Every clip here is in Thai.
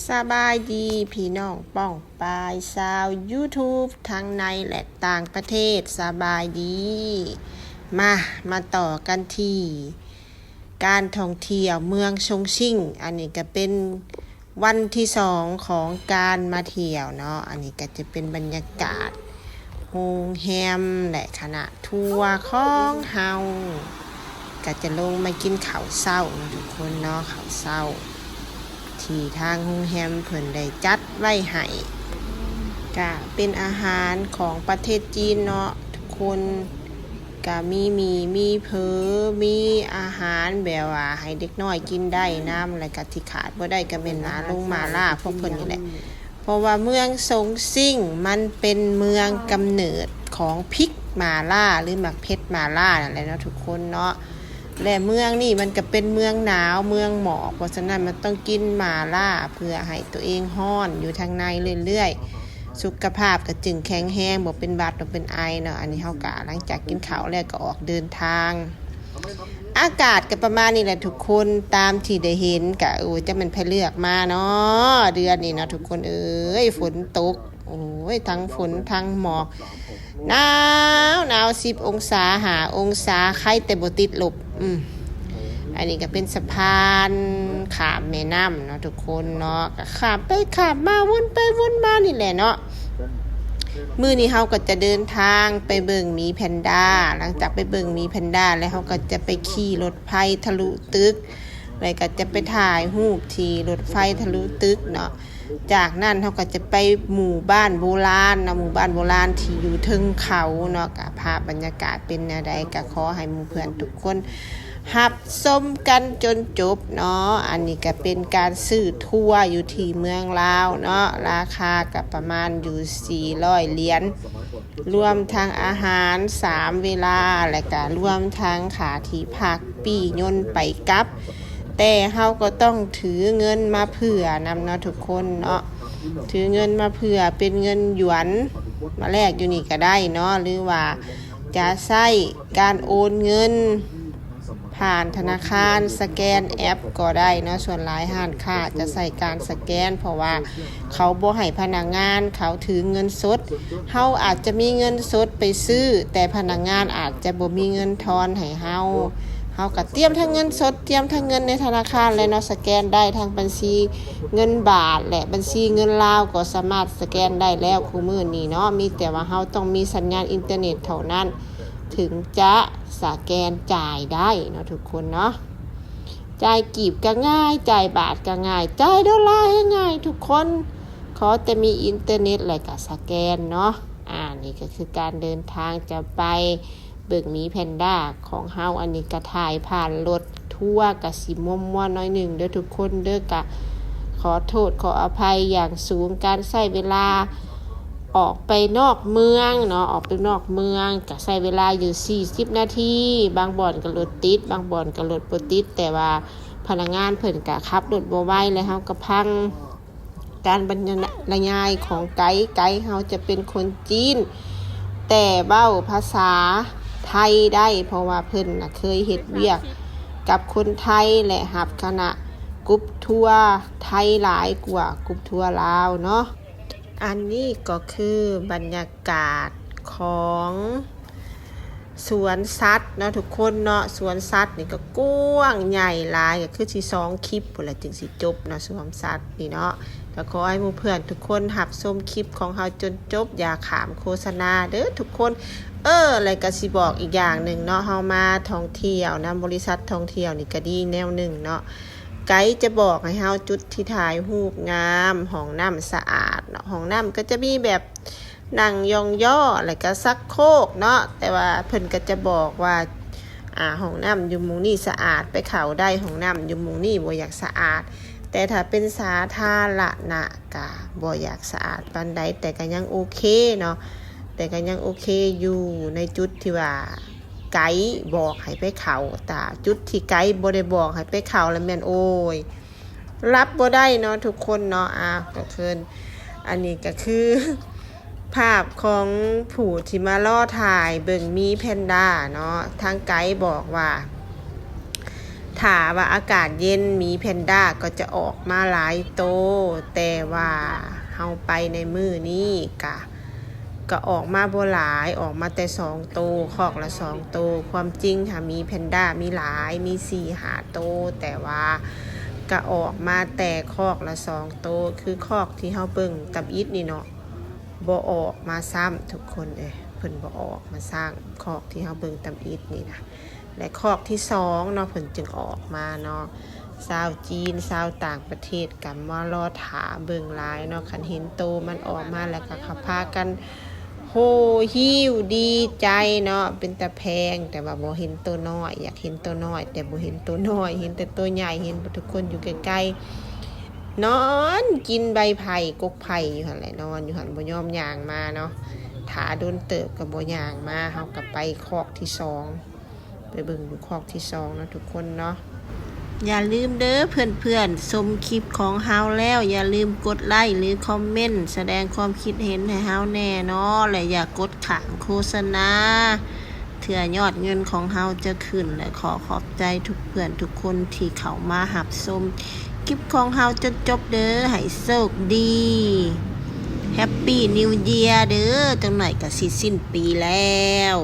สบายดีพี่น้องป้องปายชาว YouTube ทั้งในและต่างประเทศสบายดีมาต่อกันที่การท่องเที่ยวเมืองชงชิ่งอันนี้ก็เป็นวันที่2ของการมาเที่ยวเนาะอันนี้ก็จะเป็นบรรยากาศโรงแรมและคณะทัวร์ของเฮาก็จะลงมากินข้าวเช้านะทุกคนเนาะข้าวเช้าที่ทางโรงแรมเพิ่นได้จัดไว้ให้ก็เป็นอาหารของประเทศจีนเนาะทุกคนก็มีเผอมีอาหารแบบว่าให้เด็กน้อยกินได้น้ำอะไรก็ที่ขาดบ่ได้ก็เป็นลงมาล่าพวกเพิ่นนี่แหละเพราะว่าเมืองซงซิ่งมันเป็นเมืองกำเนิดของพริกมาล่าหรือหมักเพชรมาล่านั่นแหละเนาะทุกคนเนาะและเมืองนี่มันก็เป็นเมืองหนาวเมืองหมอกเพราะฉะนั้นมันต้องกินมาล่าเพื่อให้ตัวเองฮ้อนอยู่ทางในเรื่อยๆสุขภาพก็จึงแข็งแรงบ่เป็นบาดบ่เป็นไอเนาะอันนี้เฮาก็หลังจากกินข้าวแล้วก็ออกเดินทางอากาศก็ประมาณนี้แหละทุกคนตามที่ได้เห็นก็จะมันไผเลือกมาเนาะเดือนนี้เนาะทุกคนฝนตกทั้งฝนทั้งหมอกหนาว10องศา5องศาใครแต่บ่ติดลบอันนี้ก็เป็นสะพานข้ามแม่น้ำเนาะทุกคนเนาะก็ข้ามไปข้ามมาวนไปวนมานี่แหละเนาะมื้อนี้เฮาก็จะเดินทางไปเบิ่งหมีแพนด้าหลังจากไปเบิ่งหมีแพนด้าแล้วเฮาก็จะไปขี่รถไฟทะลุตึกแล้วก็จะไปถ่ายรูปที่รถไฟทะลุตึกเนาะจากนั้นเฮาก็จะไปหมู่บ้านโบราณนะหมู่บ้านโบราณที่อยู่ทึงเขาเนาะก็ภาพบรรยากาศเป็นแนวใดก็ขอให้หมู่เพื่อนทุกคนรับชมกันจนจบเนาะอันนี้ก็เป็นการซื้อทัวร์อยู่ที่เมืองลาวเนาะราคาก็ประมาณอยู่400เหรียญรวมทั้งอาหาร3เวลาและก็รวมทั้งค่าที่พักปี้ยนต์ไปกลับแต่เฮาก็ต้องถือเงินมาเผื่อนำเนาะทุกคนเนาะถือเงินมาเผื่อเป็นเงินหยวนมาแลกอยู่นี่ก็ได้เนาะหรือว่าจะใช้การโอนเงินผ่านธนาคารสแกนแอปก็ได้เนาะส่วนหลายห้างค้าจะใส่การสแกนเพราะว่าเขาบ่ให้พนักงานเขาถือเงินสดเฮาอาจจะมีเงินสดไปซื้อแต่พนักงานอาจจะบ่มีเงินทอนให้เฮาก็เตรียมทั้งเงินสดเตรียมทั้งเงินในธนาคารเลยเนาะสแกนได้ทั้งบัญชีเงินบาทและบัญชีเงินลาวก็สามารถสแกนได้แล้วคู่มื้อนี้เนาะมีแต่ว่าเฮาต้องมีสัญญาณอินเทอร์เน็ตเท่านั้นถึงจะสแกนจ่ายได้เนาะทุกคนเนาะจ่ายกีบก็ง่ายจ่ายบาทก็ง่ายจ่ายดอลลาร์ก็ง่ายทุกคนขอแต่มีอินเทอร์เน็ตและก็สแกนเนาะนี่ก็คือการเดินทางจะไปเบิ่งหมีแพนด้าของเฮาอันนี้ก็ถ่ายผ่านรถทัวร์ก็สิม่วๆน้อยหนึ่งเด้อทุกคนเด้อก็ขอโทษขออภัยอย่างสูงการใช้เวลาออกไปนอกเมืองเนาะออกไปนอกเมืองก็ใช้เวลาอยู่40นาทีบางบ่อนก็รถติดบางบ่อนก็รถบ่ติดแต่ว่าพนักงานเพิ่นก็ขับรถบ่ไหวแล้วเฮาก็พังการบรรยายของไกด์เฮาจะเป็นคนจีนแต่เว้าภาษาไทยได้เพราะว่าเพิ่นน่ะเคยเฮ็ดเวียกกับคนไทยและรับคณะกรุ๊ปทัวร์ไทยหลายกว่ากรุ๊ปทัวร์ลาวเนาะอันนี้ก็คือบรรยากาศของสวนสัตว์เนาะทุกคนเนาะสวนสัตว์นี่ก็กว้างใหญ่หลายก็คือสิ2คลิปพุ่นล่ะจึงสิจบเนาะสวนสัตว์นี่เนาะก็ขอให้หมู่เพื่อนทุกคนรับชมคลิปของเฮาจนจบอย่าขามโฆษณาเด้อทุกคนอะไรก็สิบอกอีกอย่างหนึ่งเนาะเฮามาท่องเที่ยวนะบริษัทท่องเที่ยวนี่ก็ดีแนวหนึ่งเนาะไกด์จะบอกให้เฮาจุดที่ถ่ายรูปงามห้องน้ำสะอาดเนาะห้องน้ำก็จะมีแบบนั่งยองย่อแล้วก็ซักโครกเนาะแต่ว่าเพิ่นก็จะบอกว่าห้องน้ำอยู่มุมนี้สะอาดไปเข้าได้ห้องน้ำอยู่มุมนี้บ่อยากสะอาดแต่ถ้าเป็นสาธารณะก็บ่อยากสะอาดปานใดแต่ก็ยังโอเคเนาะแต่ก็ยังโอเคอยู่ในจุดที่ว่าไกด์บอกให้ไปเข้าแต่จุดที่ไกด์บ่ได้บอกให้ไปเข้าแล้วแม่นโอ้ยรับบ่ได้เนาะทุกคนเนาะก็คืออันนี้ก็คือภาพของผู้ที่มาล่อถ่ายเบิ่งหมีแพนด้าเนาะทางไกด์บอกว่า ถ้าว่าอากาศเย็นหมีแพนด้าก็จะออกมาหลายโตแต่ว่าเฮาไปในมื้อนี้ก็ออกมาบ่หลายออกมาแต่2โตคอกละ2โตความจริงค่ะมีแพนด้ามีหลายมี 4-5 โตแต่ว่าก็ออกมาแต่คอกละ2โตคือคอกที่เฮาเบิ่งตับอิฐนี่เนาะบ่ออกมาซ้ำทุกคนเพิ่นบ่ออกมาสร้างคอกที่เฮาเบิ่งตับอิฐนี่นะและคอกที่2เนาะเพิ่นจึงออกมาเนาะชาวจีนชาวต่างประเทศก็มารอถาเบิ่งหลายเนาะคันเห็นโตมันออกมาแล้วก็เขาพากันโหหิวดีใจเนาะเป็นตะแพงแต่ว่าบ่เห็นตัวน้อยอยากเห็นตัวน้อยแต่บ่เห็นตัวน้อยเห็นแต่ตัวใหญ่เห็นทุกคนอยู่ใกล้ๆนอนกินใบไผ่กกไผ่อยู่หั่นแหละนอนอยู่หั่นบ่ยอมย่างมาเนาะถาโดนเติบก็บ่ย่างมาเฮาก็ไปคอกที่2ไปเบิ่งอยู่คอกที่2เนาะทุกคนเนาะอย่าลืมเด้อเพื่อนๆชมคลิปของเฮาแล้วอย่าลืมกดไลค์หรือคอมเมนต์แสดงความคิดเห็นให้เฮาแน่เนาะและอย่ากดข้ามโฆษณาเถื่อยอดเงินของเฮาจะขึ้นและขอบใจทุกเพื่อนทุกคนที่เข้ามารับชมคลิปของเฮาจนจบเด้อให้โชคดีแฮปปี้นิวเยียร์เด้อจังหน่อยก็สิสิ้นปีแล้ว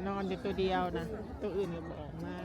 นอนอยู่ตัวเดียวนะตัวอื่นก็ออกมา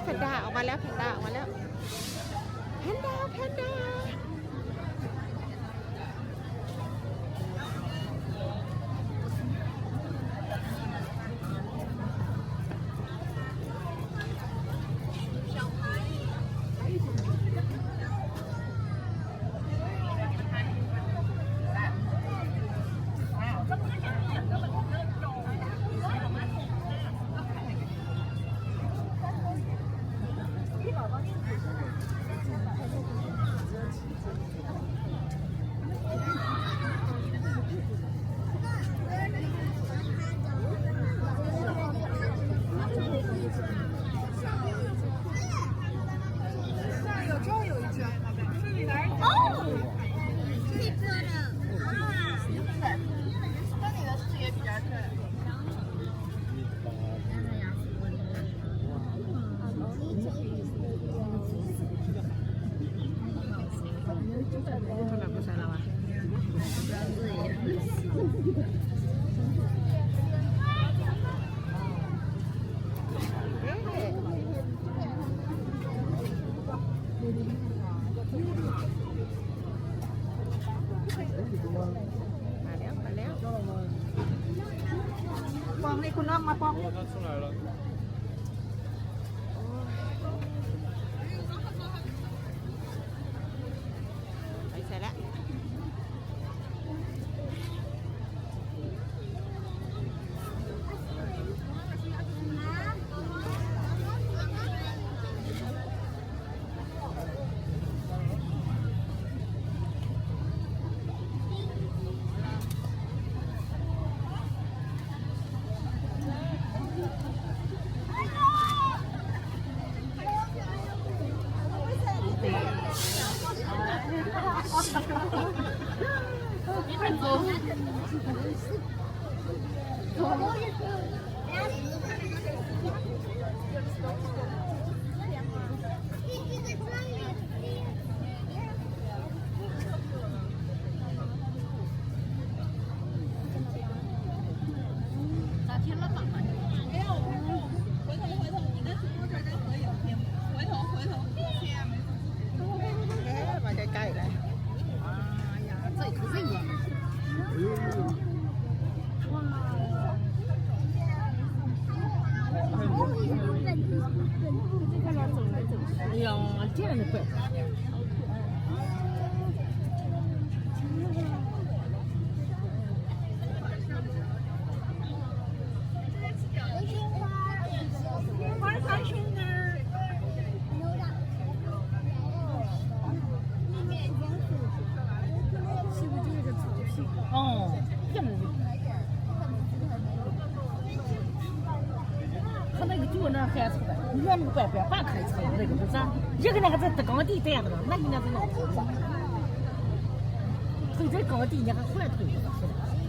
แพนด้าออกมาแล้วแพนด้าออกมาแล้วแพนด้า那คุณน้องมาป้อง 他出来了。ไปใส่แล้วมาใกล้ๆเลย哎呀，这样的笨。花山去哪儿？是不是这个草坪？哦，这么他那个就那喊出来，你看那个白半开车那个不是？一个那个在工地待着呢，那个那是老头子，推在工地你还换腿子是的。